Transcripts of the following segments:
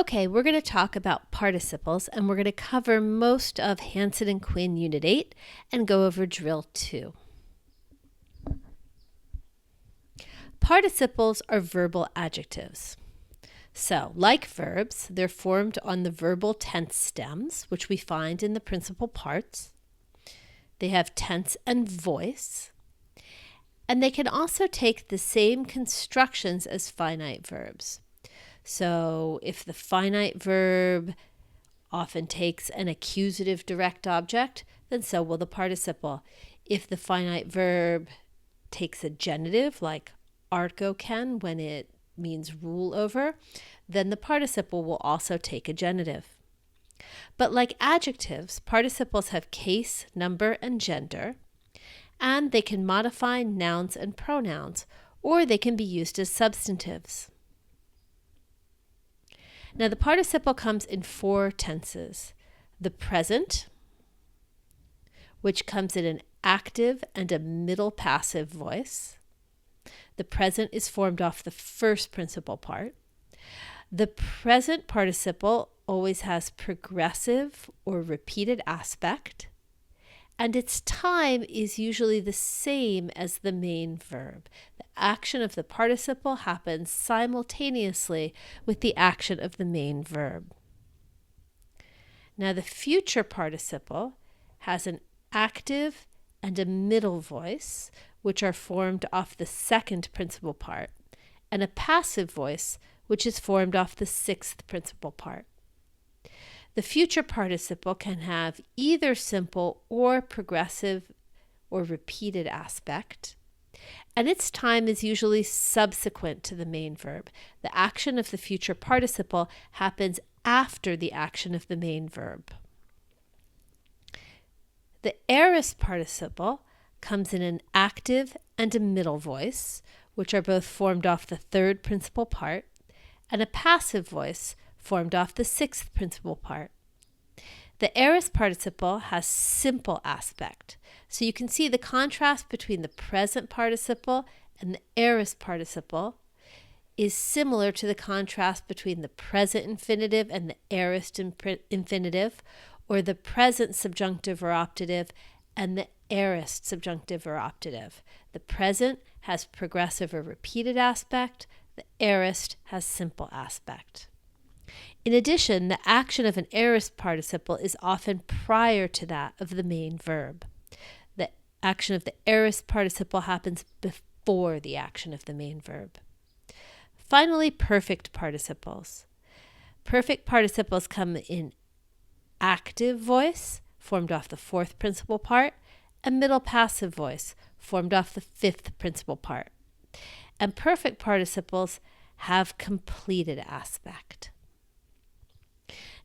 Okay, we're going to talk about participles, and we're going to cover most of Hansen and Quinn Unit 8 and go over drill 2. Participles are verbal adjectives. So, like verbs, they're formed on the verbal tense stems, which we find in the principal parts. They have tense and voice, and they can also take the same constructions as finite verbs. So if the finite verb often takes an accusative direct object, then so will the participle. If the finite verb takes a genitive, like arco can when it means rule over, then the participle will also take a genitive. But like adjectives, participles have case, number, and gender, and they can modify nouns and pronouns, or they can be used as substantives. Now, the participle comes in 4 tenses. The present, which comes in an active and a middle passive voice. The present is formed off the first principal part. The present participle always has progressive or repeated aspect, and its time is usually the same as the main verb. The action of the participle happens simultaneously with the action of the main verb. Now, the future participle has an active and a middle voice, which are formed off the second principal part, and a passive voice, which is formed off the 6th principal part. The future participle can have either simple or progressive or repeated aspect, and its time is usually subsequent to the main verb. The action of the future participle happens after the action of the main verb. The aorist participle comes in an active and a middle voice, which are both formed off the 3rd principal part, and a passive voice formed off the 6th principal part. The aorist participle has simple aspect. So you can see the contrast between the present participle and the aorist participle is similar to the contrast between the present infinitive and the aorist infinitive, or the present subjunctive or optative and the aorist subjunctive or optative. The present has progressive or repeated aspect. The aorist has simple aspect. In addition, the action of an aorist participle is often prior to that of the main verb. The action of the aorist participle happens before the action of the main verb. Finally, perfect participles. Perfect participles come in active voice, formed off the 4th principal part, and middle passive voice, formed off the 5th principal part. And perfect participles have completed aspect.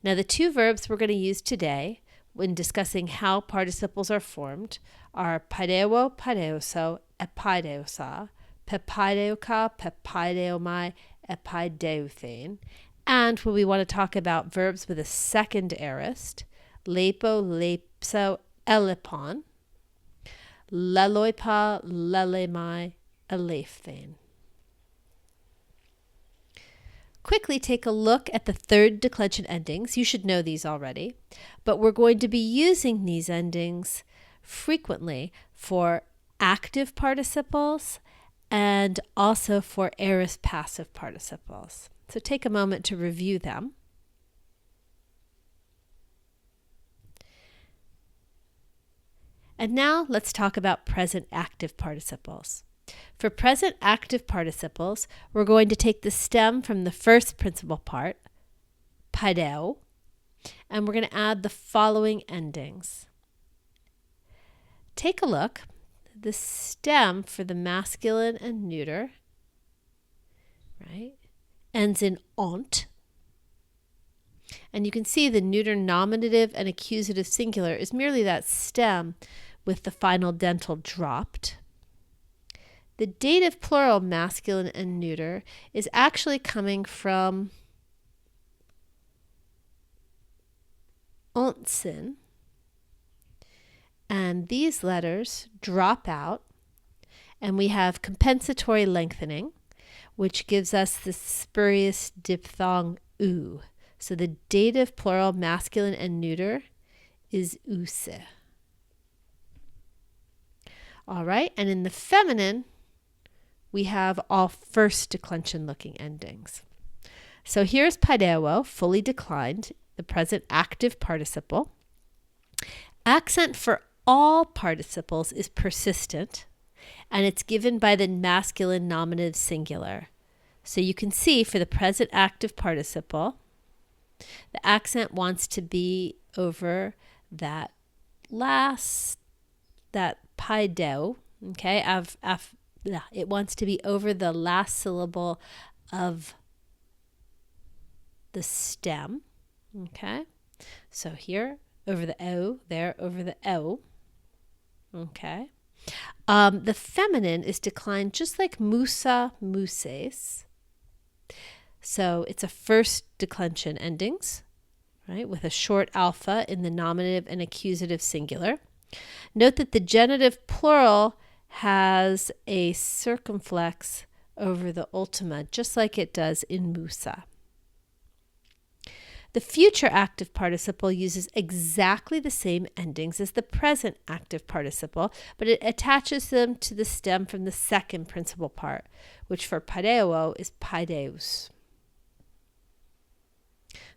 Now, the 2 verbs we're going to use today when discussing how participles are formed are paideo, paideoso, epaideosa, pepaideoka, pepaideomai, epaideothein. And when we want to talk about verbs with a second aorist, lepo, lepso, elepon, leloipa, lelemai, elephthein. Quickly take a look at the 3rd declension endings. You should know these already, but we're going to be using these endings frequently for active participles and also for aorist passive participles. So take a moment to review them. And now let's talk about present active participles. For present active participles, we're going to take the stem from the 1st principal part, paideo, and we're going to add the following endings. Take a look. The stem for the masculine and neuter, right, ends in ont. And you can see the neuter nominative and accusative singular is merely that stem with the final dental dropped. The dative plural masculine and neuter is actually coming from ontsin, and these letters drop out, and we have compensatory lengthening, which gives us the spurious diphthong oo. So the dative plural masculine and neuter is use. All right, and in the feminine, we have all first declension looking endings. So here's padeo, fully declined, the present active participle. Accent for all participles is persistent, and it's given by the masculine nominative singular. So you can see for the present active participle, the accent wants to be over that padeo, okay? It wants to be over the last syllable of the stem, okay? So here, over the O, there, over the O, okay? The feminine is declined just like musa, muses. So it's a first declension endings, right, with a short alpha in the nominative and accusative singular. Note that the genitive plural has a circumflex over the ultima, just like it does in musa. The future active participle uses exactly the same endings as the present active participle, but it attaches them to the stem from the second principal part, which for padeo is paideus.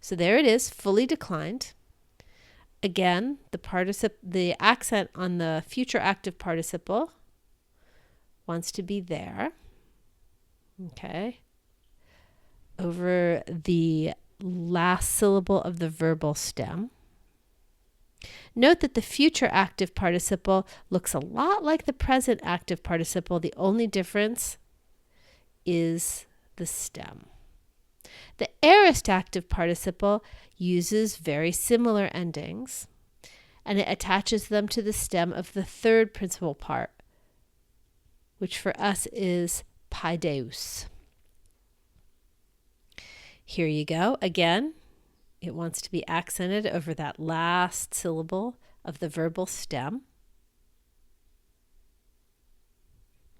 So there it is, fully declined. Again, the accent on the future active participle wants to be there, okay, over the last syllable of the verbal stem. Note that the future active participle looks a lot like the present active participle. The only difference is the stem. The aorist active participle uses very similar endings, and it attaches them to the stem of the third principal part, which for us is paideus. Here you go. Again, it wants to be accented over that last syllable of the verbal stem.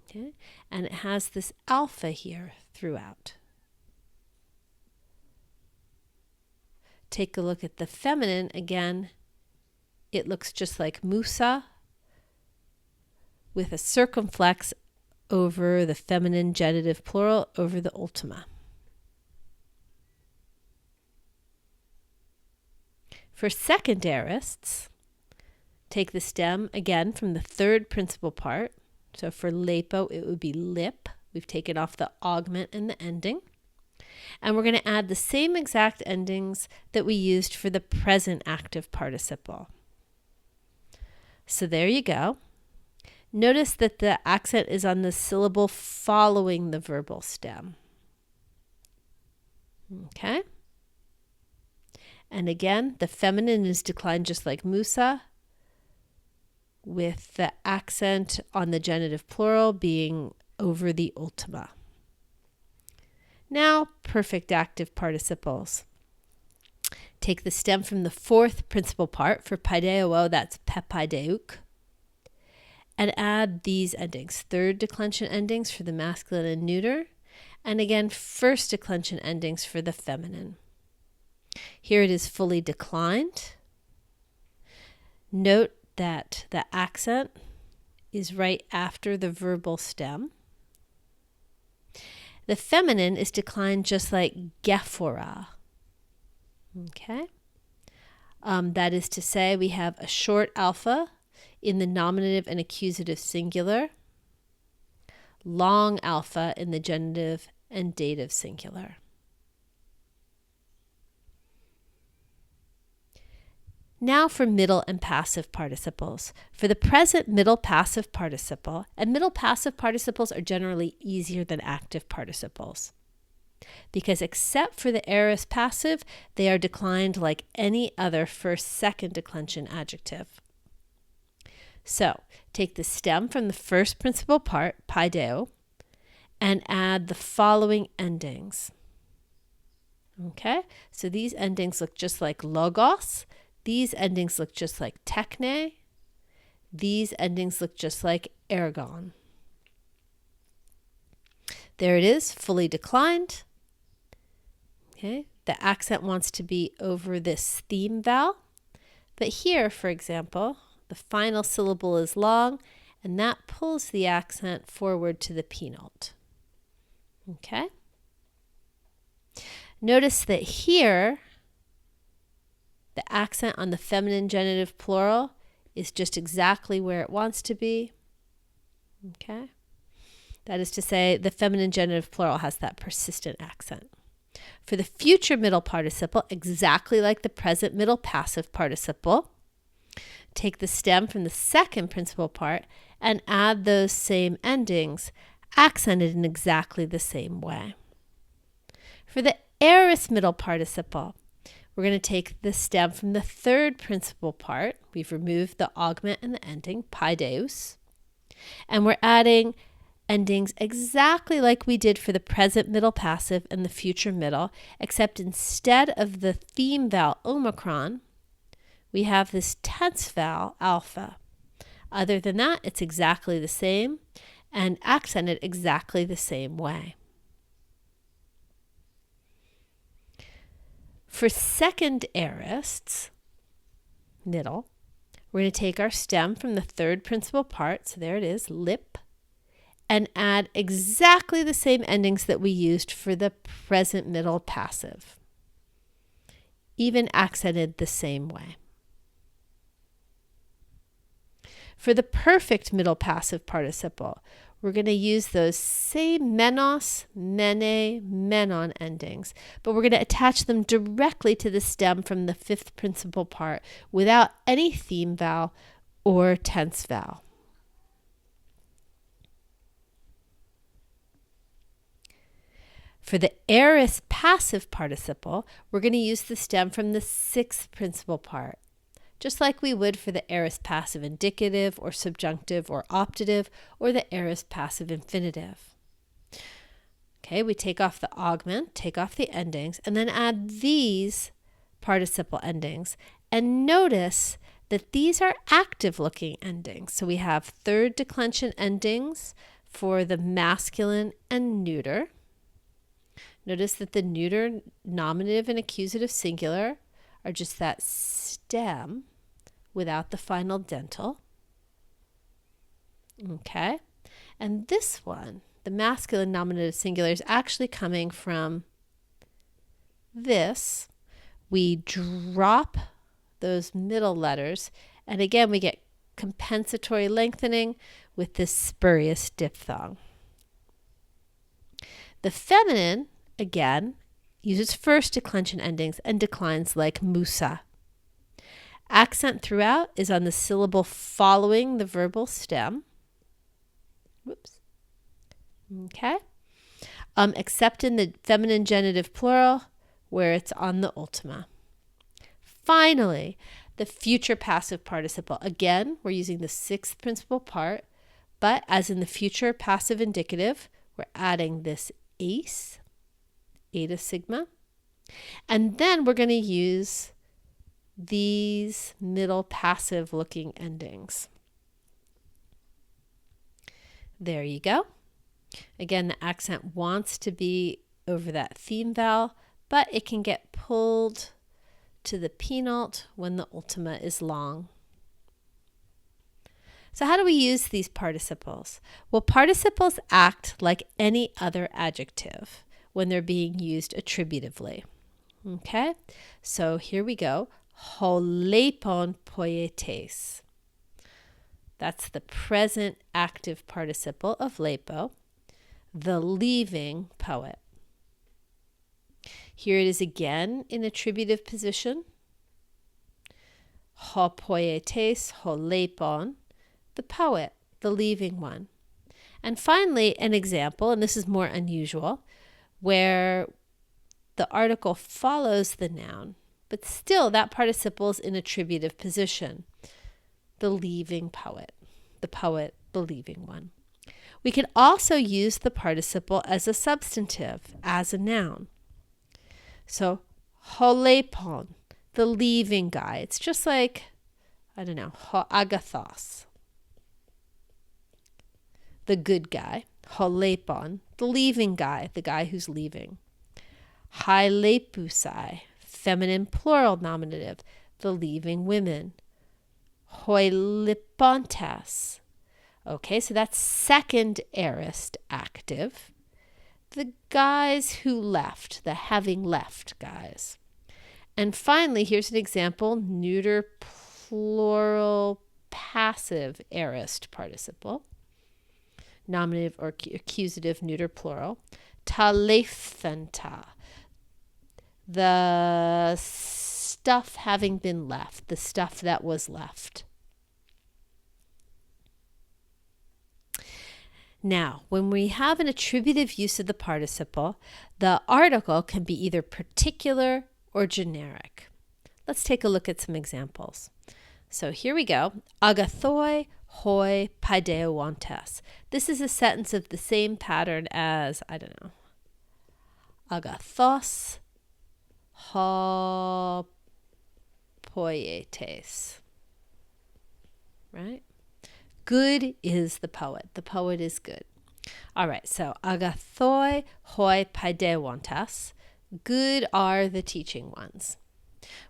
Okay? And it has this alpha here throughout. Take a look at the feminine. Again, it looks just like musa with a circumflex over the feminine genitive plural over the ultima. For second aorists, take the stem again from the third principal part. So for lepo, it would be lip. We've taken off the augment and the ending. And we're going to add the same exact endings that we used for the present active participle. So there you go. Notice that the accent is on the syllable following the verbal stem. Okay? And again, the feminine is declined just like musa, with the accent on the genitive plural being over the ultima. Now, perfect active participles. Take the stem from the fourth principal part for paideo, that's pepaideuk, and add these endings, third declension endings for the masculine and neuter, and again, first declension endings for the feminine. Here it is fully declined. Note that the accent is right after the verbal stem. The feminine is declined just like gephora. Okay? That is to say, we have a short alpha in the nominative and accusative singular, long alpha in the genitive and dative singular. Now for middle and passive participles. For the present middle passive participle, and middle passive participles are generally easier than active participles, because except for the aorist passive, they are declined like any other first-second declension adjective. So take the stem from the first principal part, paideo, and add the following endings. Okay, so these endings look just like logos. These endings look just like techne. These endings look just like ergon. There it is, fully declined. Okay, the accent wants to be over this theme vowel. But here, for example, the final syllable is long, and that pulls the accent forward to the penult. Okay? Notice that here, the accent on the feminine genitive plural is just exactly where it wants to be. Okay? That is to say, the feminine genitive plural has that persistent accent. For the future middle participle, exactly like the present middle passive participle, take the stem from the second principal part and add those same endings, accented in exactly the same way. For the aorist middle participle, we're going to take the stem from the third principal part. We've removed the augment and the ending, paideus, and we're adding endings exactly like we did for the present middle passive and the future middle, except instead of the theme vowel omicron, we have this tense vowel alpha. Other than that, it's exactly the same and accented exactly the same way. For second aorists, middle, we're going to take our stem from the third principal part, so there it is, lip, and add exactly the same endings that we used for the present middle passive, even accented the same way. For the perfect middle passive participle, we're going to use those same menos, mene, menon endings, but we're going to attach them directly to the stem from the fifth principal part without any theme vowel or tense vowel. For the aorist passive participle, we're going to use the stem from the sixth principal part, just like we would for the aorist passive indicative or subjunctive or optative or the aorist passive infinitive. Okay, we take off the augment, take off the endings, and then add these participle endings. And notice that these are active looking endings. So we have third declension endings for the masculine and neuter. Notice that the neuter nominative and accusative singular are just that stem without the final dental. Okay. And this one, the masculine nominative singular, is actually coming from this. We drop those middle letters, and again, we get compensatory lengthening with this spurious diphthong. The feminine, again, uses first declension endings and declines like Musa. Accent throughout is on the syllable following the verbal stem. Whoops. Okay. Except in the feminine genitive plural, where it's on the ultima. Finally, the future passive participle. Again, we're using the sixth principal part, but as in the future passive indicative, we're adding this ace, eta sigma, and then we're going to use these middle passive looking endings. There you go. Again, the accent wants to be over that theme vowel, but it can get pulled to the penult when the ultima is long. So how do we use these participles? Well, participles act like any other adjective when they're being used attributively. Okay, so here we go. Ho lepon poietes. That's the present active participle of lepo, the leaving poet. Here it is again in attributive position. Ho poietes, ho lepon, the poet, the leaving one. And finally, an example, and this is more unusual, where the article follows the noun, but still that participle is in attributive position. The leaving poet, the leaving one. We can also use the participle as a substantive, as a noun. So, ho lepon, the leaving guy. It's just like, I don't know, ho agathos, the good guy. Ho lepon, the leaving guy, the guy who's leaving. Hailepusai, feminine plural nominative, the leaving women. Hoilipontas. Okay, so that's second aorist active. The guys who left, the having left guys. And finally, here's an example, neuter plural passive aorist participle. Nominative or accusative neuter plural. Talephanta. The stuff having been left, the stuff that was left. Now, when we have an attributive use of the participle, the article can be either particular or generic. Let's take a look at some examples. So here we go. Agathoi hoi paideoantes. This is a sentence of the same pattern as, agathos ho poietes. Right? Good is the poet. The poet is good. All right, so agathoi hoi paideoantes. Good are the teaching ones.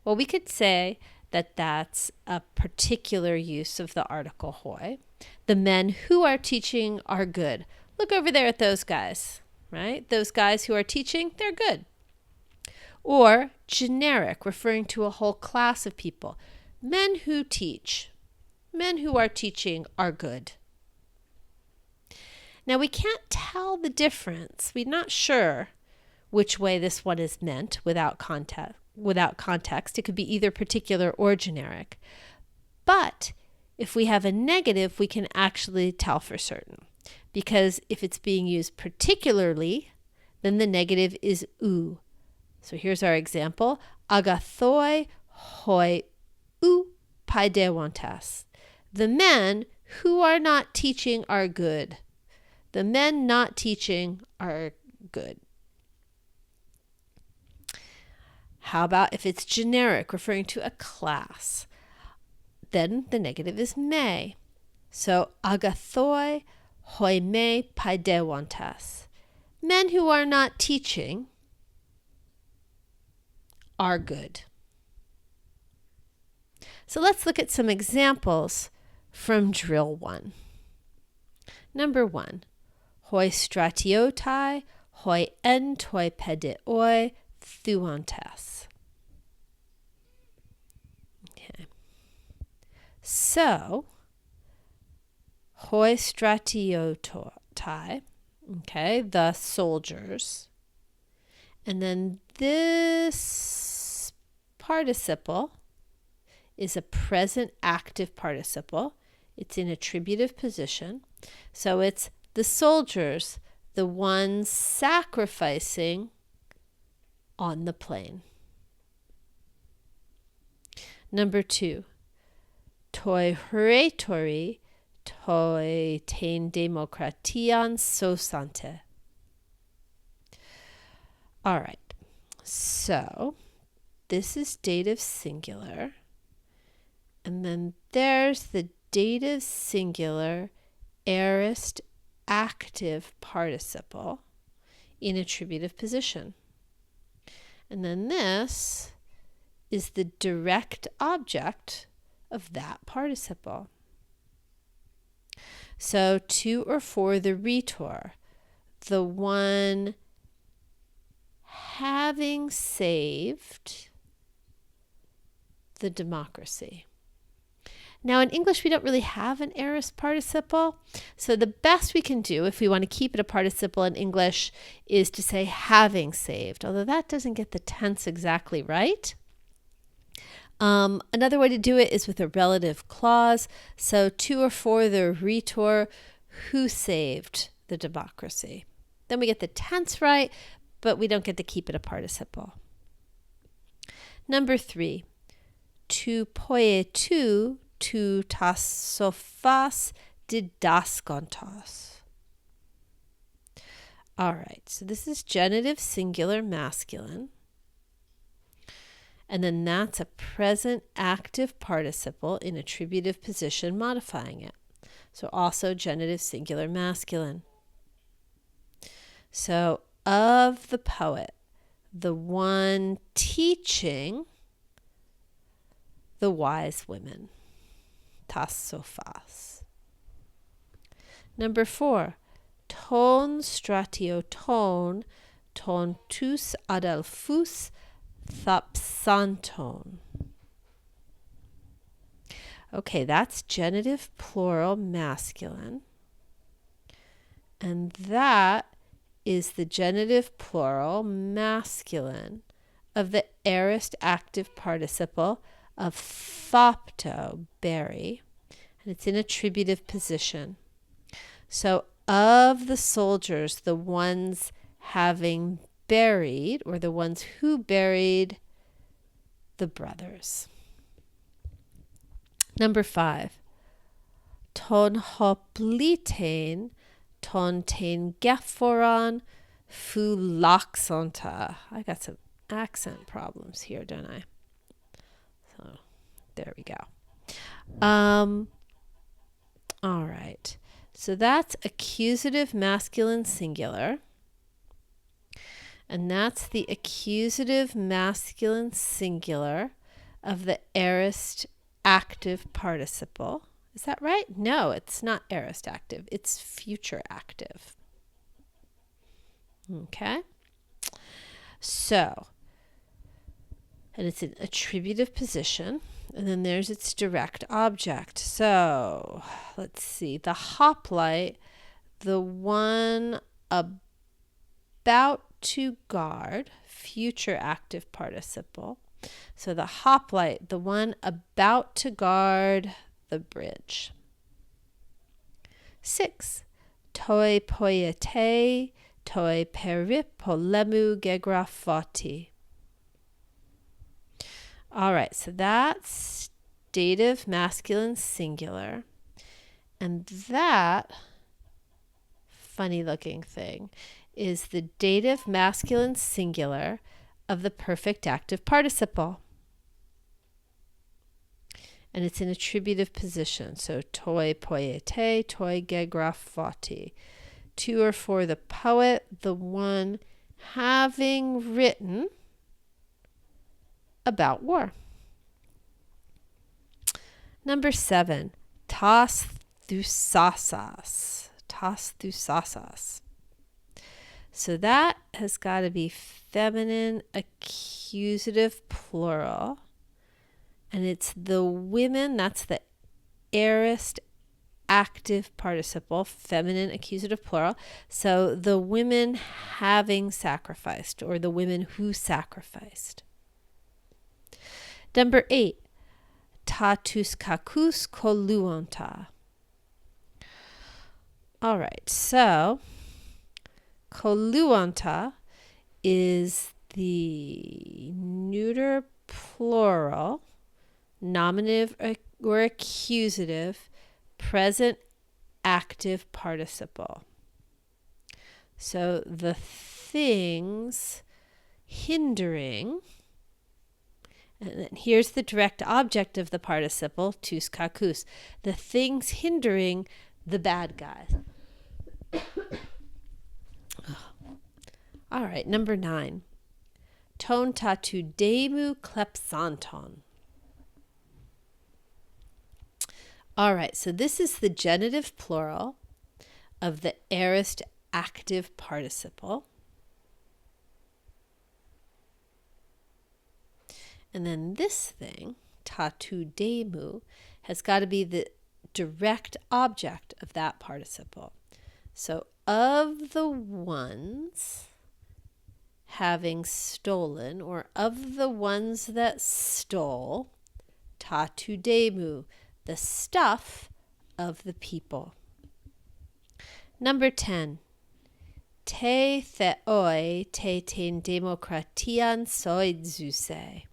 Well, we could say that that's a particular use of the article hoi. The men who are teaching are good. Look over there at those guys, right? Those guys who are teaching, they're good. Or generic, referring to a whole class of people. Men who teach. Men who are teaching are good. Now, we can't tell the difference. We're not sure which way this one is meant without context. It could be either particular or generic. But if we have a negative, we can actually tell for certain. Because if it's being used particularly, then the negative is u. So here's our example. Agathoi hoi u paideoantes. The men who are not teaching are good. The men not teaching are good. How about if it's generic, referring to a class? Then the negative is me. So agathoi hoi me paideoantes. Men who are not teaching are good. So let's look at some examples from drill 1. Number 1. Hoi stratiotai, hoi entoi pedeoi thuantes. Okay. So, hoi stratiotai, okay, the soldiers. And then this participle is a present active participle. It's in attributive position. So it's the soldiers, the ones sacrificing on the plain. Number 2. Toi hretori, toi ten demokratian sosante. All right. So this is dative singular. And then there's the dative singular aorist active participle in attributive position. And then this is the direct object of that participle. So to or for the rhetor, the one having saved the democracy. Now, in English, we don't really have an aorist participle. So the best we can do, if we want to keep it a participle in English, is to say having saved, although that doesn't get the tense exactly right. Another way to do it is with a relative clause. So to or for the rhetor who saved the democracy. Then we get the tense right, but we don't get to keep it a participle. Number 3, tu poietu tu tas sophas didaskontos. All right, so this is genitive singular masculine. And then that's a present active participle in attributive position modifying it. So also genitive singular masculine. So of the poet, the one teaching the wise women. Tas sophas. Number 4. Ton stratio ton tus adelphus thapsanton. Okay, that's genitive plural masculine. And that is the genitive plural masculine of the aorist active participle of thopto, bury, and it's in attributive position. So of the soldiers, the ones having buried, or the ones who buried the brothers. Number 5. Ton hoplitein, ton tein gephoron, fu laxonta. I got some accent problems here, don't I? So there we go. All right. So that's accusative masculine singular. And that's the accusative masculine singular of the aorist active participle. Is that right? No, it's not aorist active. It's future active. Okay. So, and it's an attributive position. And then there's its direct object. So, let's see. The hoplite, the one about to guard, future active participle. So the hoplite, the one about to guard the bridge. 6. Toi poiete, toi peripolemu gegraphoti. All right, so that's dative masculine singular. And that funny looking thing is the dative masculine singular of the perfect active participle. And it's in attributive position. So toi poiete, toi gegraphoti. To or for the poet, the one having written about war. Number 7. Tas thusasas. Tas thusasas. So that has got to be feminine accusative plural. And it's the women, that's the aorist active participle, feminine accusative plural. So the women having sacrificed, or the women who sacrificed. Number 8. Tatus kakus koluonta. All right, so koluonta is the neuter plural, nominative or accusative, present active participle. So the things hindering, and then here's the direct object of the participle, tus kakus, the things hindering the bad guys. All right, number 9. Ton tatu demu klepsanton. All right, so this is the genitive plural of the aorist active participle. And then this thing, tatu demu, has got to be the direct object of that participle. So of the ones having stolen, or of the ones that stole, tatu demu, the stuff of the people. Number 10. Te theoi te ten demokratian soidzuse.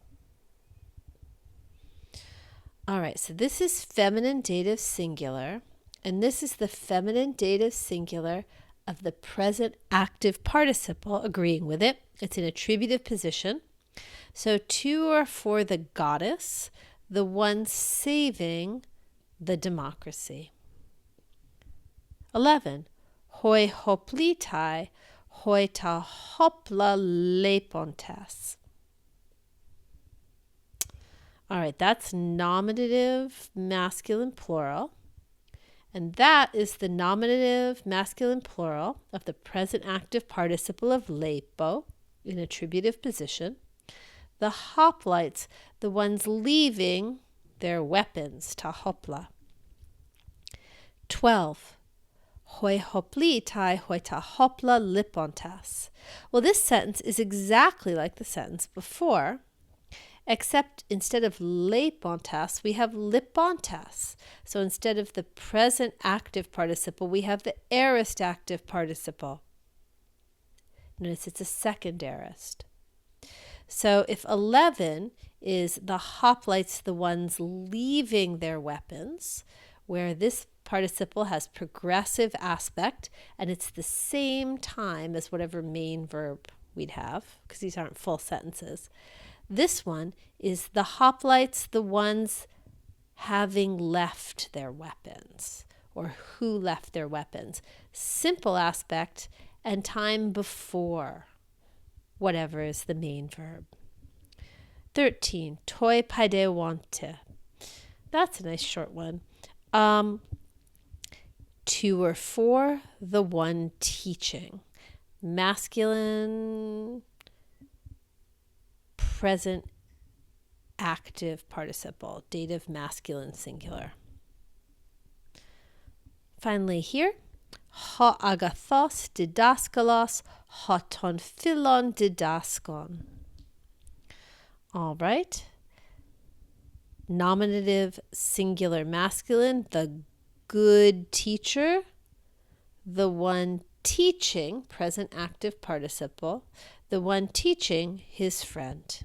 All right, so this is feminine dative singular, and this is the feminine dative singular of the present active participle, agreeing with it. It's in attributive position. So to or for the goddess, the one saving the democracy. 11. Hoi hoplitai, hoi ta hopla lepontes. All right, that's nominative masculine plural. And that is the nominative masculine plural of the present active participle of lepo in attributive position. The hoplites, the ones leaving their weapons, ta hopla. 12. Hoi hopli tai hoi ta hopla lipontas. Well, this sentence is exactly like the sentence before, except instead of lepontas, we have lipontas. So instead of the present active participle, we have the aorist active participle. Notice it's a second aorist. So if 11 is the hoplites, the ones leaving their weapons, where this participle has progressive aspect and it's the same time as whatever main verb we'd have, because these aren't full sentences. This one is the hoplites, the ones having left their weapons, or who left their weapons. Simple aspect and time before whatever is the main verb. 13. Toi paidewante. That's a nice short one. 2 or 4, the one teaching. Masculine present active participle, dative masculine singular. Finally here, ha agathos didaskalos, ha ton philon didaskon. All right. Nominative singular masculine, the good teacher, the one teaching, present active participle, the one teaching his friend.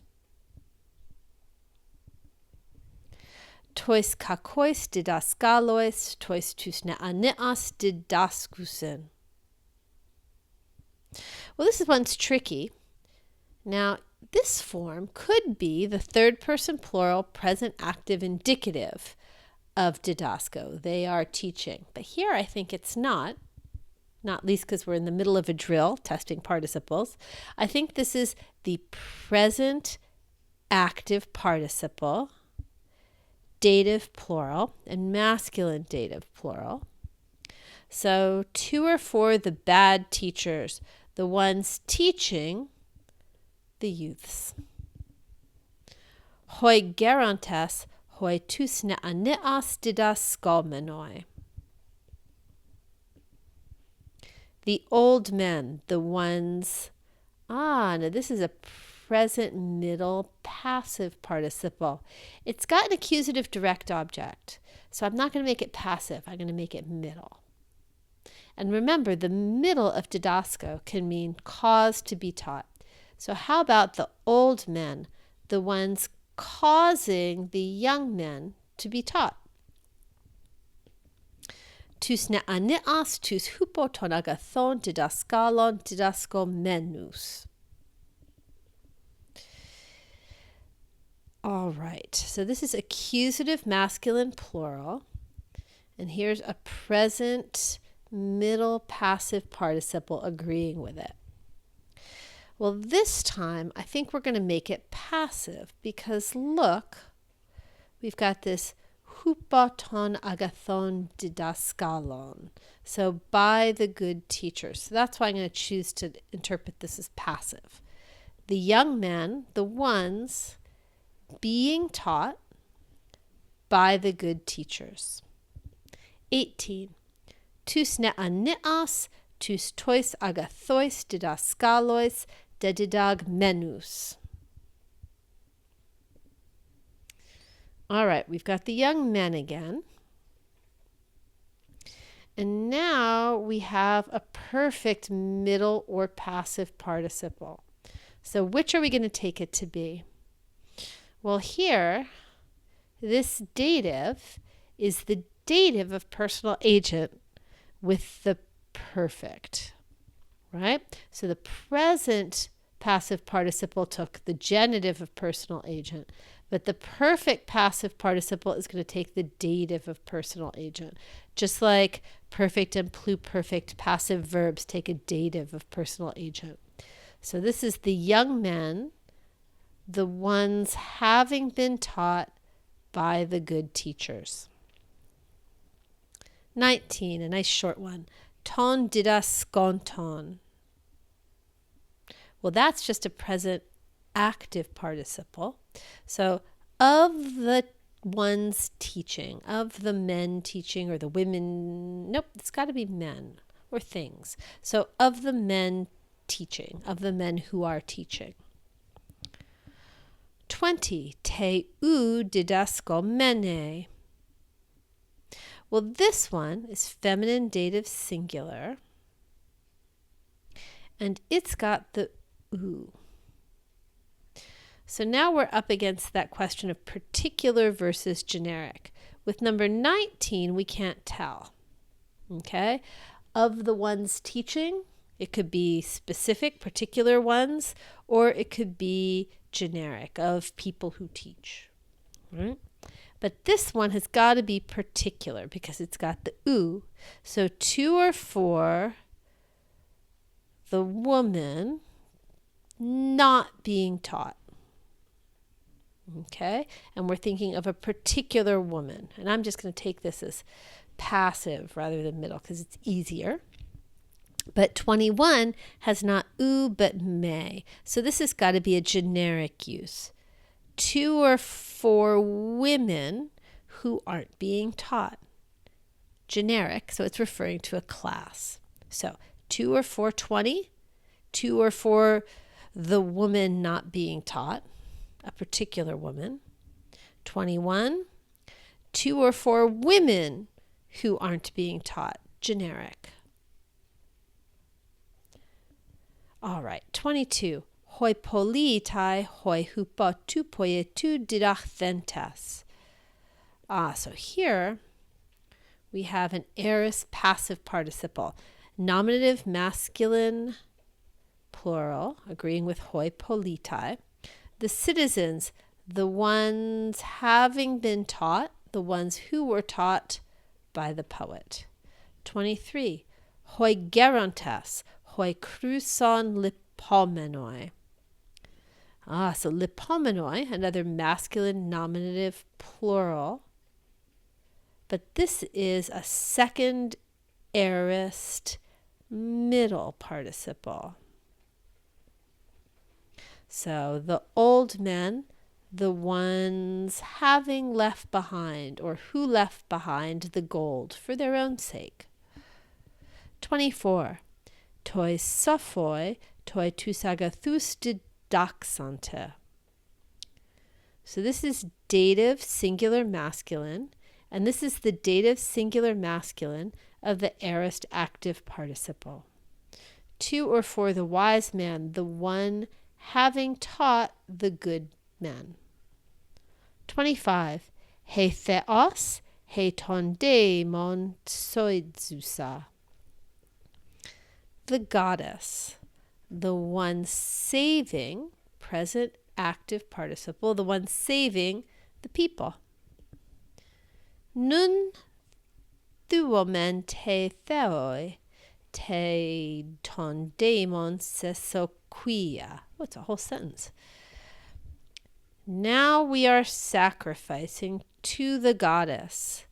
Tois kakois didaskalois, tois tus neaneas didaskusen. Well, this one's tricky. Now, this form could be the third person plural present active indicative of didasko. They are teaching. But here I think it's not least because we're in the middle of a drill testing participles. I think this is the present active participle, dative plural, and masculine dative plural. So 2 or 4, the bad teachers, the ones teaching the youths. Hoi gerantes, hoi tus neaneas didaskalmenoi. The old men, the ones, now this is a present middle passive participle. It's got an accusative direct object, so I'm not going to make it passive, I'm going to make it middle. And remember, the middle of didasko can mean cause to be taught. So how about the old men, the ones causing the young men to be taught? Tus neaneas tus hupo ton agathon didaskalon didaskomenus. All right, so this is accusative masculine plural, and here's a present middle passive participle agreeing with it. Well, this time I think we're going to make it passive because look, we've got this hupo ton agathon didaskalon. So by the good teacher. So that's why I'm going to choose to interpret this as passive. The young men, the ones being taught by the good teachers. 18. Tus neaneas, tus tois agathois didaskalois dedidagmenus. All right, we've got the young men again. And now we have a perfect middle or passive participle. So which are we going to take it to be? Well, here, this dative is the dative of personal agent with the perfect, right? So the present passive participle took the genitive of personal agent. But the perfect passive participle is going to take the dative of personal agent, just like perfect and pluperfect passive verbs take a dative of personal agent. So this is the young men, the ones having been taught by the good teachers. 19, a nice short one. Ton didaskonton. Well, that's just a present active participle. So of the ones teaching, of the men teaching, or the women, nope, it's got to be men or things. So of the men teaching, of the men who are teaching. 20, te u didaskomene. Well, this one is feminine dative singular, and it's got the u. So now we're up against that question of particular versus generic. With number 19, we can't tell. Okay? Of the ones teaching, it could be specific, particular ones, or it could be generic, of people who teach. Right? But this one has got to be particular because it's got the u. So to or for the woman not being taught. Okay? And we're thinking of a particular woman. And I'm just going to take this as passive rather than middle because it's easier. But 21 has not u but may. So this has got to be a generic use. To or for women who aren't being taught. Generic, so it's referring to a class. So to or for 20, to or for the woman not being taught, a particular woman. 21, to or for women who aren't being taught, generic. All right, 22. Hoi politai hoi hupa tu poietu didachthentes. So here we have an aorist passive participle. Nominative masculine plural, agreeing with hoi politai. The citizens, the ones having been taught, the ones who were taught by the poet. 23. Hoi gerontes, hoi kruson lipomenoi. So lipomenoi, another masculine nominative plural. But this is a second aorist middle participle. So the old men, the ones having left behind or who left behind the gold for their own sake. 24. Toi sophoi, toi tusagathus didaxante. So this is dative singular masculine, and this is the dative singular masculine of the aorist active participle. To or for the wise man, the one having taught the good man. 25. He theos, he ton daemon soidzusa. The goddess, the one saving, present active participle, the one saving the people. Nun thuomen te theoi, te ton daemon sesoquia. Oh, it's a whole sentence. Now we are sacrificing to the goddess,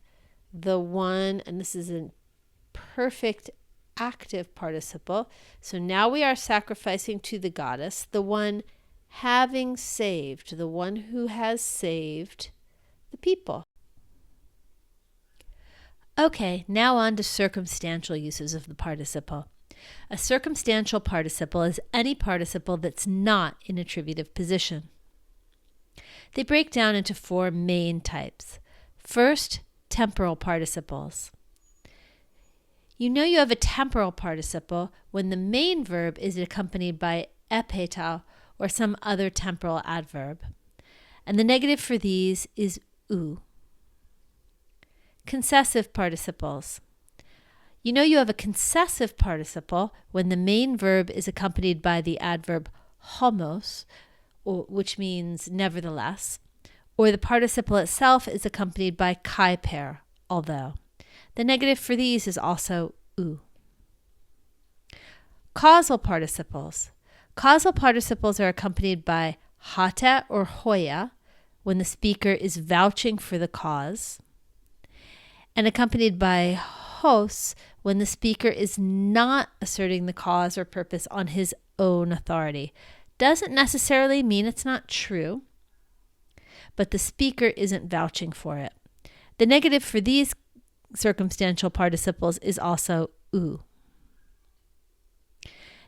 the one, and this is a perfect active participle. So now we are sacrificing to the goddess, the one having saved, the one who has saved the people. Okay, now on to circumstantial uses of the participle. A circumstantial participle is any participle that's not in attributive position. They break down into four main types. First, temporal participles. You know you have a temporal participle when the main verb is accompanied by epetau or some other temporal adverb. And the negative for these is u. Concessive participles. You know you have a concessive participle when the main verb is accompanied by the adverb homos, which means nevertheless, or the participle itself is accompanied by kai pair, although. The negative for these is also u. Causal participles. Causal participles are accompanied by hata or hoya when the speaker is vouching for the cause, and accompanied by hos when the speaker is not asserting the cause or purpose on his own authority. Doesn't necessarily mean it's not true, but the speaker isn't vouching for it. The negative for these circumstantial participles is also u.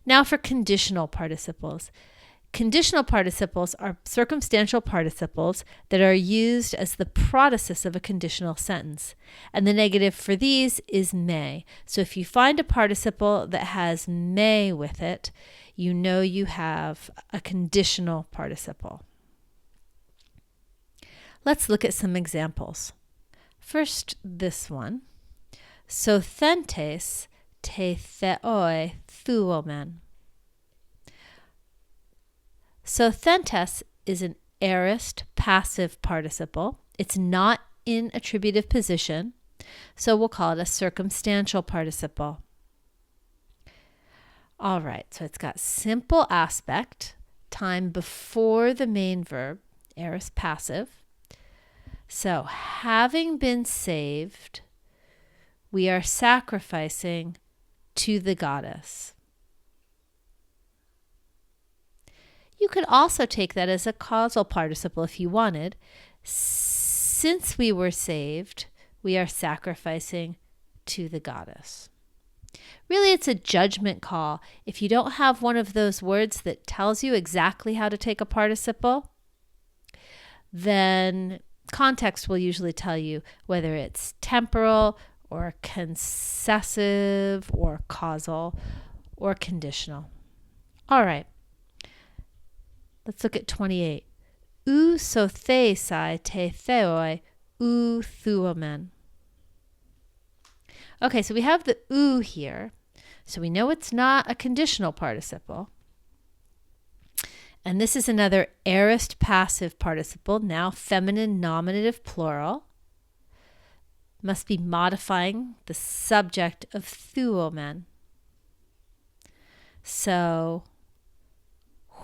Now for conditional participles. Conditional participles are circumstantial participles that are used as the protasis of a conditional sentence. And the negative for these is may. So if you find a participle that has may with it, you know you have a conditional participle. Let's look at some examples. First, this one. Sothentes te theoi thuomen. Sothentes is an aorist passive participle. It's not in attributive position, so we'll call it a circumstantial participle. All right, so it's got simple aspect, time before the main verb, aorist passive. So, having been saved, we are sacrificing to the goddess. You could also take that as a causal participle if you wanted. Since we were saved, we are sacrificing to the goddess. Really, it's a judgment call. If you don't have one of those words that tells you exactly how to take a participle, then context will usually tell you whether it's temporal or concessive or causal or conditional. All right. Let's look at 28. U sothesai te theoi u thuomen. Okay, so we have the u here. So we know it's not a conditional participle. And this is another aorist passive participle, now feminine nominative plural. Must be modifying the subject of thuomen. So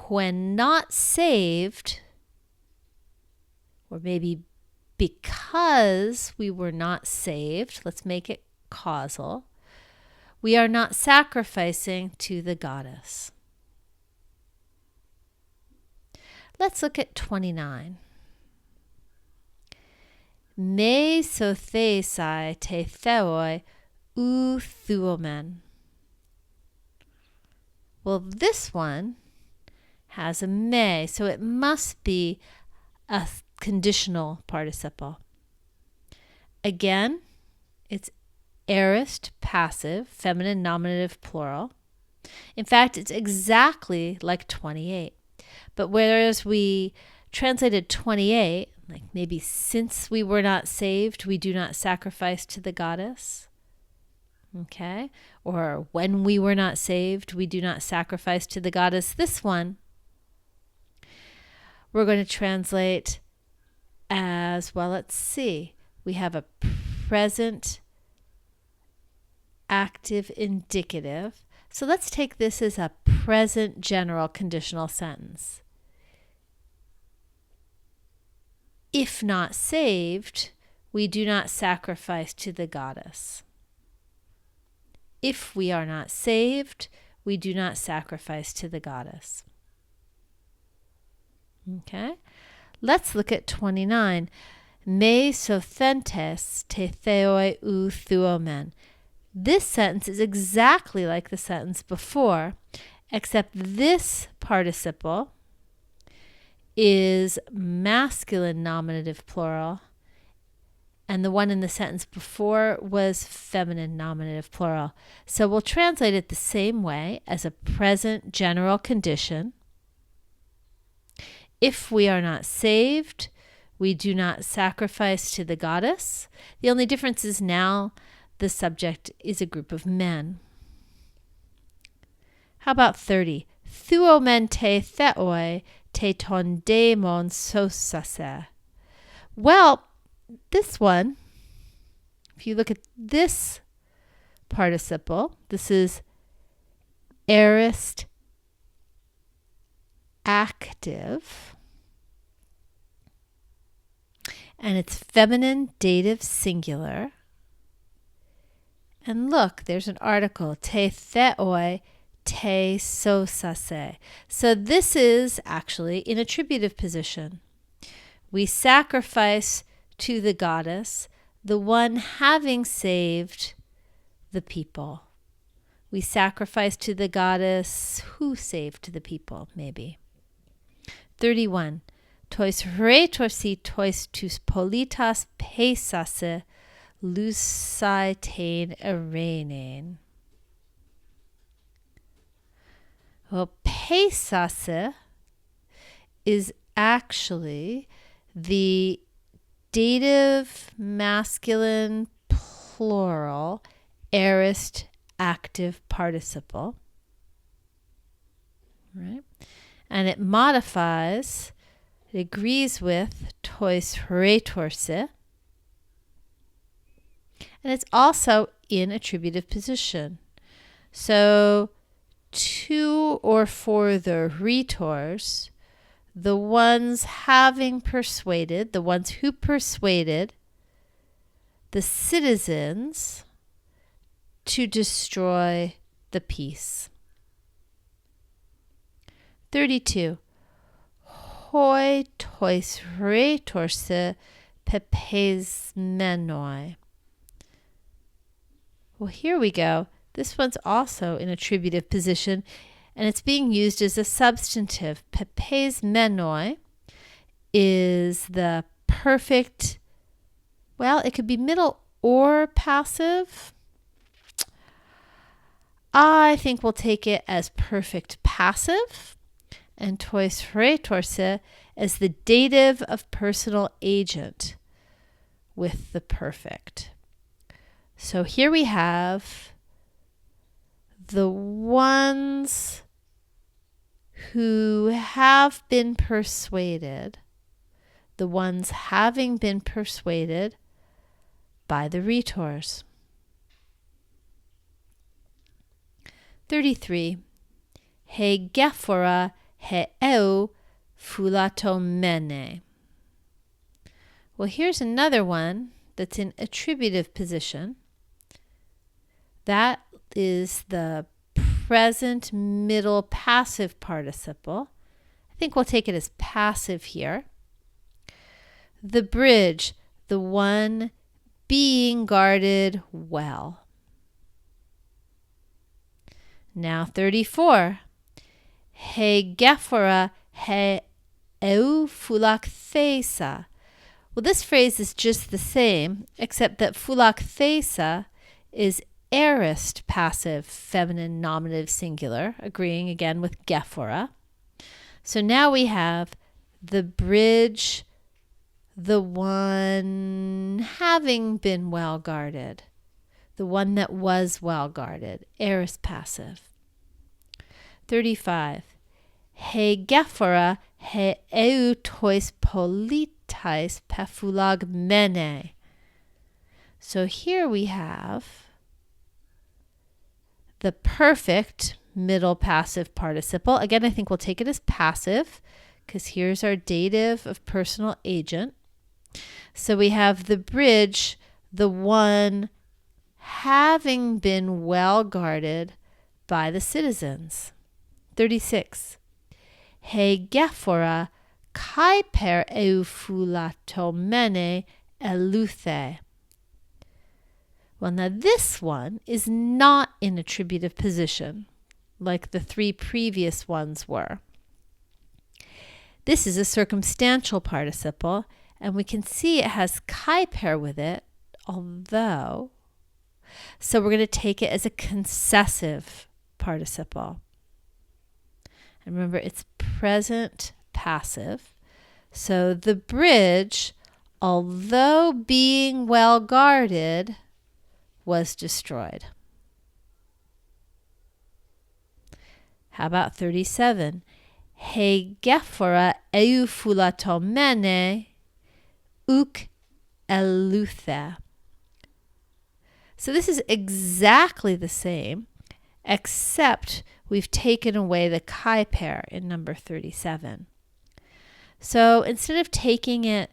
when not saved, or maybe because we were not saved, let's make it causal, we are not sacrificing to the goddess. Let's look at 29. Me sothesai te theoi u thuomen. Well, this one has a may, so it must be a conditional participle. Again, it's aorist passive, feminine nominative plural. In fact, it's exactly like 28. But whereas we translated 28, like maybe since we were not saved, we do not sacrifice to the goddess. Okay? Or when we were not saved, we do not sacrifice to the goddess. This one, we're going to translate as, well, let's see. We have a present active indicative. So let's take this as a present general conditional sentence. If not saved, we do not sacrifice to the goddess. If we are not saved, we do not sacrifice to the goddess. Okay, let's look at 29. Me sothentes te theoi u thuomen. This sentence is exactly like the sentence before, except this participle is masculine nominative plural, and the one in the sentence before was feminine nominative plural. So we'll translate it the same way as a present general condition. If we are not saved, we do not sacrifice to the goddess. The only difference is now the subject is a group of men. How about 30? Thuomen te theoi te ton daemon sosase. Well, this one, if you look at this participle, this is aorist active, and it's feminine dative singular. And look, there's an article, te theoi te sosase. So this is actually in attributive position. We sacrifice to the goddess, the one having saved the people. We sacrifice to the goddess who saved the people, maybe. 31. Tois retorsi tois tus politas pesase lusaitain arenain. Well, pesase is actually the dative masculine plural aorist active participle, right? And it modifies, it agrees with tois retorse, and it's also in attributive position. So to or for the rhetors, the ones having persuaded, the ones who persuaded the citizens to destroy the peace. 32. Hoi tois retorse pepes menoi. Well, here we go. This one's also in attributive position, and it's being used as a substantive. Pepes menoi is the perfect, well, it could be middle or passive. I think we'll take it as perfect passive, and tois retorse as the dative of personal agent with the perfect. So here we have the ones who have been persuaded, the ones having been persuaded by the rhetors. 33. He gephora he eu fulatomene. Well, here's another one that's in attributive position. That is the present middle passive participle. I think we'll take it as passive here. The bridge, the one being guarded well. Now 34. He gephora he eu phulakthesa. Well, this phrase is just the same, except that phulakthesa is aorist passive feminine nominative singular, agreeing again with gephora. So now we have the bridge, the one having been well guarded, the one that was well guarded, aorist passive. 35. He gephora he eu tois politais pephulag mene. So here we have the perfect middle passive participle. Again, I think we'll take it as passive because here's our dative of personal agent. So we have the bridge, the one having been well guarded by the citizens. 36. He gephora kai per eufulatomene eluthe. Well, now this one is not in attributive position like the three previous ones were. This is a circumstantial participle, and we can see it has kai pair with it, although, so we're going to take it as a concessive participle. And remember, it's present passive. So the bridge, although being well guarded, was destroyed. How about 37? He gephora eufulatomene uk eleuthe. So this is exactly the same, except we've taken away the chi pair in number 37. So instead of taking it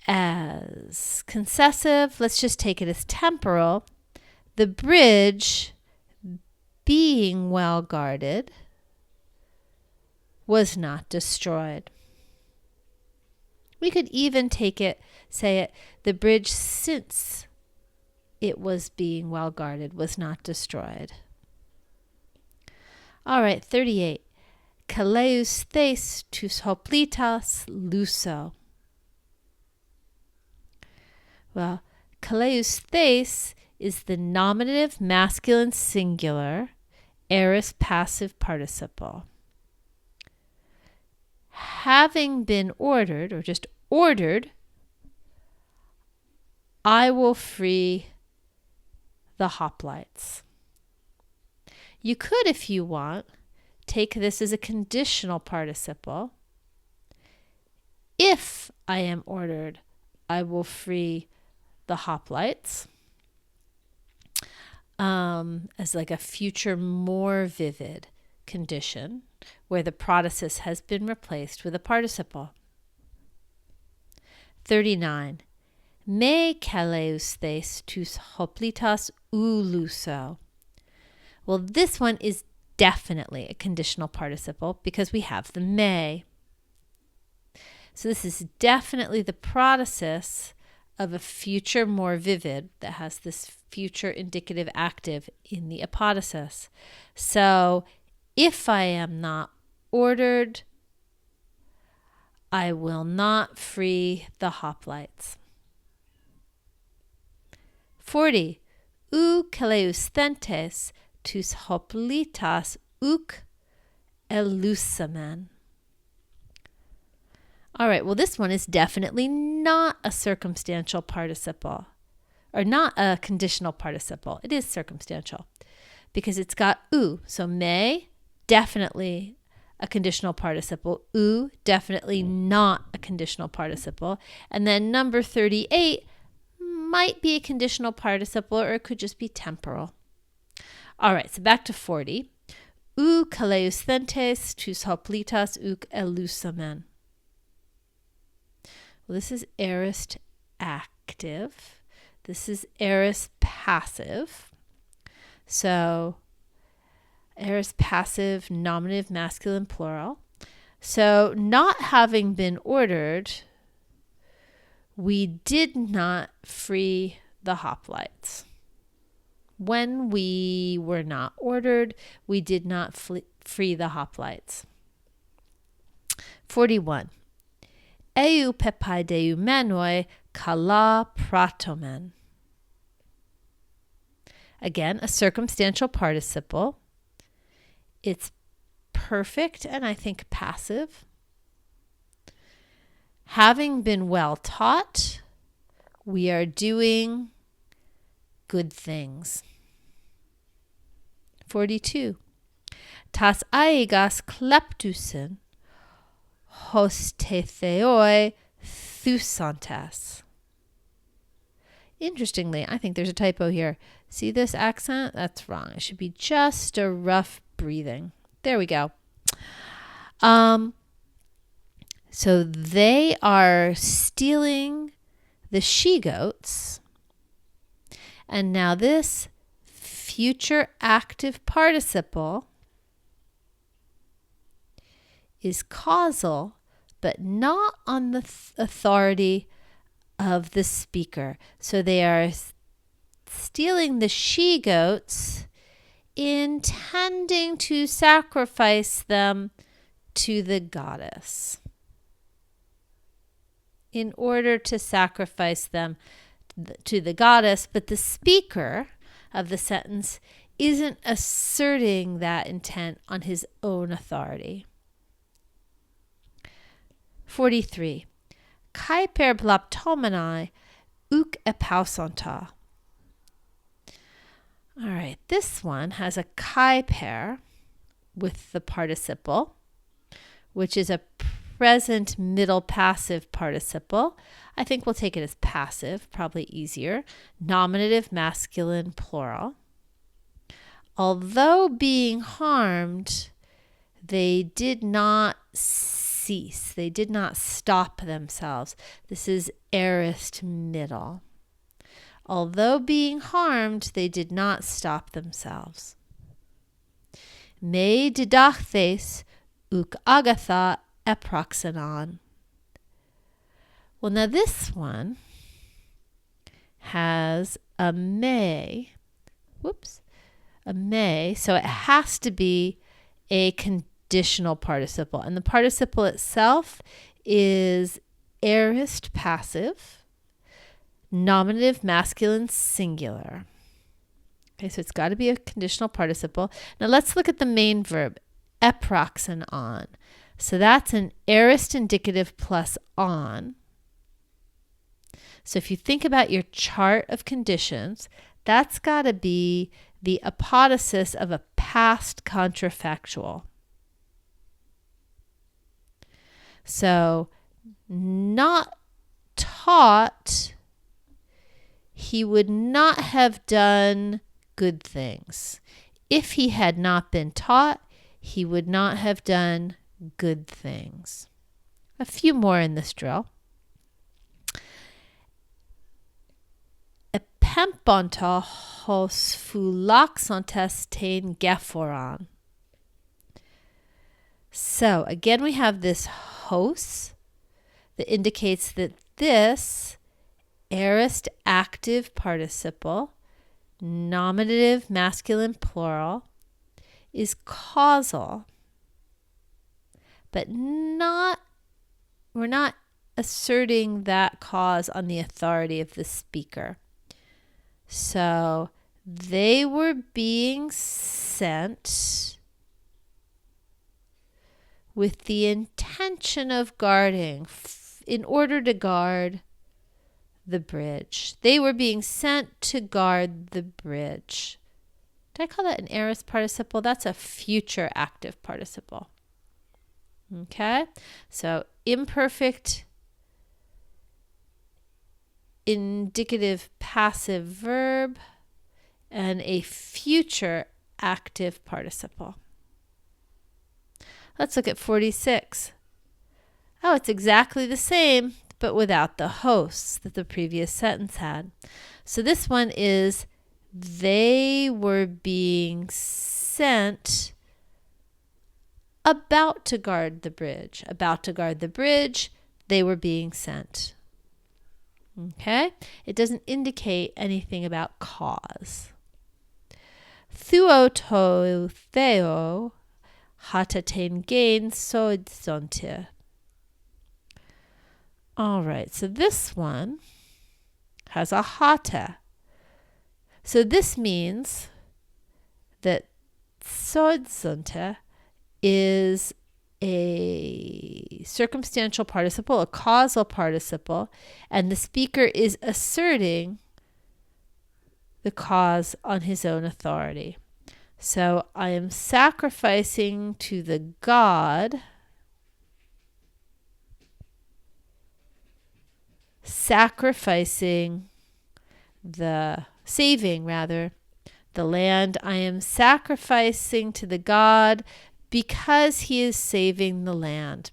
as concessive, let's just take it as temporal. The bridge, being well guarded, was not destroyed. We could even say it, the bridge, since it was being well guarded, was not destroyed. All right, 38. Kaleus thes tus hoplitas luso. Well, kaleus thes is the nominative masculine singular aorist passive participle. Having been ordered, or just ordered, I will free the hoplites. You could, if you want, take this as a conditional participle. If I am ordered, I will free the hoplites, as like a future more vivid condition where the protasis has been replaced with a participle. 39. Me kaleus thes tus hoplitas luso. Well, this one is definitely a conditional participle because we have the me. So this is definitely the protasis of a future more vivid that has this future indicative active in the apodosis. So if I am not ordered, I will not free the hoplites. 40. U kaleusthentes tus hoplitas uk elusamen. All right, well, this one is definitely not a circumstantial participle, or not a conditional participle. It is circumstantial because it's got u. So me, definitely a conditional participle. U, definitely not a conditional participle. And then number 38 might be a conditional participle, or it could just be temporal. All right, so back to 40. U kaleusthentes tus hoplitas uk elusamen. Well, this is aorist active. This is aorist passive. So aorist passive, nominative, masculine, plural. So not having been ordered, we did not free the hoplites. When we were not ordered, we did not free the hoplites. 41. Eu pepai deumenoi kala pratomen. Again, a circumstantial participle. It's perfect and I think passive. Having been well taught, we are doing good things. 42. Tas aegas kleptusin hos te theoi thusantes. Interestingly, I think there's a typo here. See this accent? That's wrong. It should be just a rough breathing. There we go. So they are stealing the she-goats. And now this future active participle is causal, but not on the authority of the speaker. So they are stealing the she-goats, intending to sacrifice them to the goddess. In order to sacrifice them to the goddess, but the speaker of the sentence isn't asserting that intent on his own authority. 43. Kai per blaptomenai uk epausonta. All right, this one has a chi pair with the participle, which is a present middle passive participle. I think we'll take it as passive, probably easier. Nominative masculine plural. Although being harmed, they did not cease. They did not stop themselves. This is aorist middle. Although being harmed, they did not stop themselves. Me didachtes uk agatha eproxenon. Well, now this one has a may. A may. So it has to be a conditional participle. And the participle itself is aorist passive, nominative masculine singular. Okay, so it's got to be a conditional participle. Now let's look at the main verb, eproxenon. So that's an aorist indicative plus on. So if you think about your chart of conditions, that's got to be the apodosis of a past contrafactual. So not taught, he would not have done good things. If he had not been taught, he would not have done good things. A few more in this drill. Epemponta hos phulaxontes tein gephoron. So again, we have this hos that indicates that this aorist active participle, nominative masculine plural, is causal, but we're not asserting that cause on the authority of the speaker. So they were being sent with the intention of guarding, in order to guard the bridge. They were being sent to guard the bridge. Did I call that an aorist participle? That's a future active participle. Okay, so imperfect indicative passive verb and a future active participle. Let's look at 46. Oh, it's exactly the same, but without the hosts that the previous sentence had. So this one is they were being sent about to guard the bridge. About to guard the bridge, they were being sent. Okay? It doesn't indicate anything about cause. Thuo to theo hataten gain soidzonte. All right, so this one has a hata. So this means that soidzonte is a circumstantial participle, a causal participle, and the speaker is asserting the cause on his own authority. So I am sacrificing to the god, saving the land. I am sacrificing to the god because he is saving the land.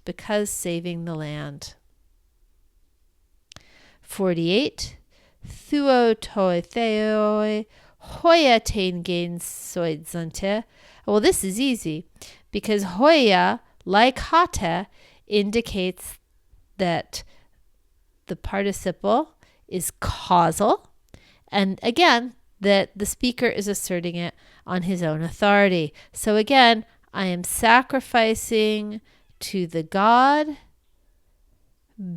48. Thuo toi theoi hoya tein gain soidzante. Well, this is easy because hoya, like hata, indicates that the participle is causal, and again, that the speaker is asserting it on his own authority. So again, I am sacrificing to the god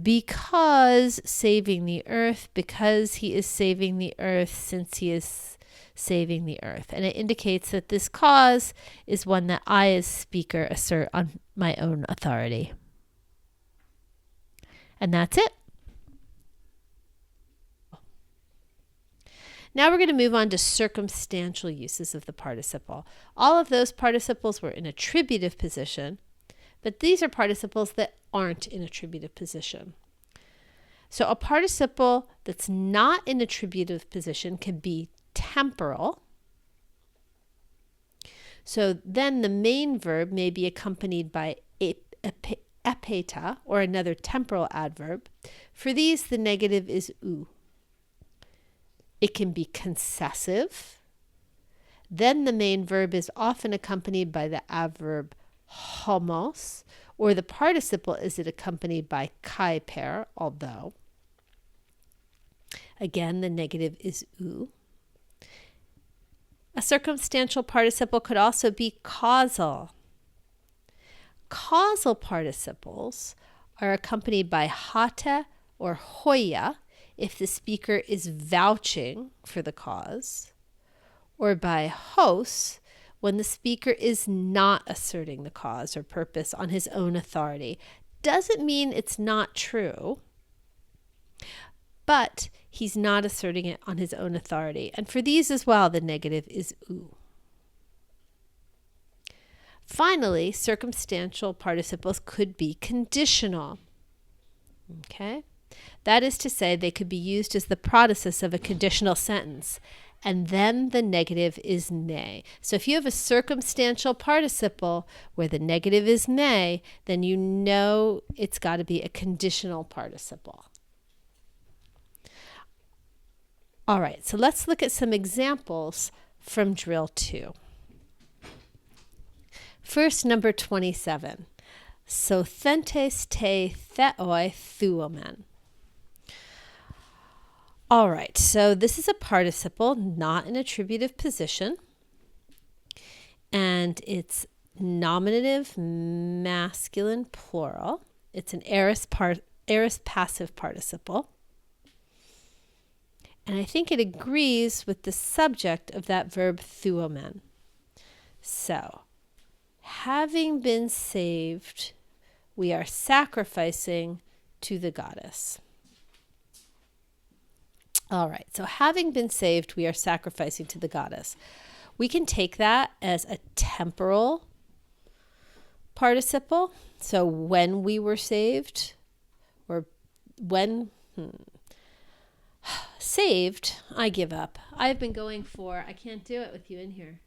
because saving the earth, because he is saving the earth, since he is saving the earth. And it indicates that this cause is one that I as speaker assert on my own authority. And that's it. Now we're going to move on to circumstantial uses of the participle. All of those participles were in attributive position, But these are participles that aren't in attributive position. So a participle that's not in attributive position can be temporal. So then the main verb may be accompanied by epeta, or another temporal adverb. For these, the negative is u. It can be concessive. Then the main verb is often accompanied by the adverb homos, or the participle is accompanied by kai pair, although. Again, the negative is u. A circumstantial participle could also be causal. Causal participles are accompanied by hata or hoya if the speaker is vouching for the cause, or by hos when the speaker is not asserting the cause or purpose on his own authority. Doesn't mean it's not true, but he's not asserting it on his own authority. And for these as well, the negative is u. Finally, circumstantial participles could be conditional. Okay? That is to say, they could be used as the protasis of a conditional sentence, and then the negative is may. So if you have a circumstantial participle where the negative is may, then you know it's got to be a conditional participle. All right, so let's look at some examples from drill 2. First, number 27. So thentes te theoi thuomen. All right, so this is a participle, not an attributive position. And it's nominative, masculine, plural. It's an aorist passive participle. And I think it agrees with the subject of that verb thuomen. So, having been saved, we are sacrificing to the goddess. All right, so having been saved, we are sacrificing to the goddess. We can take that as a temporal participle. So when we were saved, or when saved, I give up. I've been going for, I can't do it with you in here.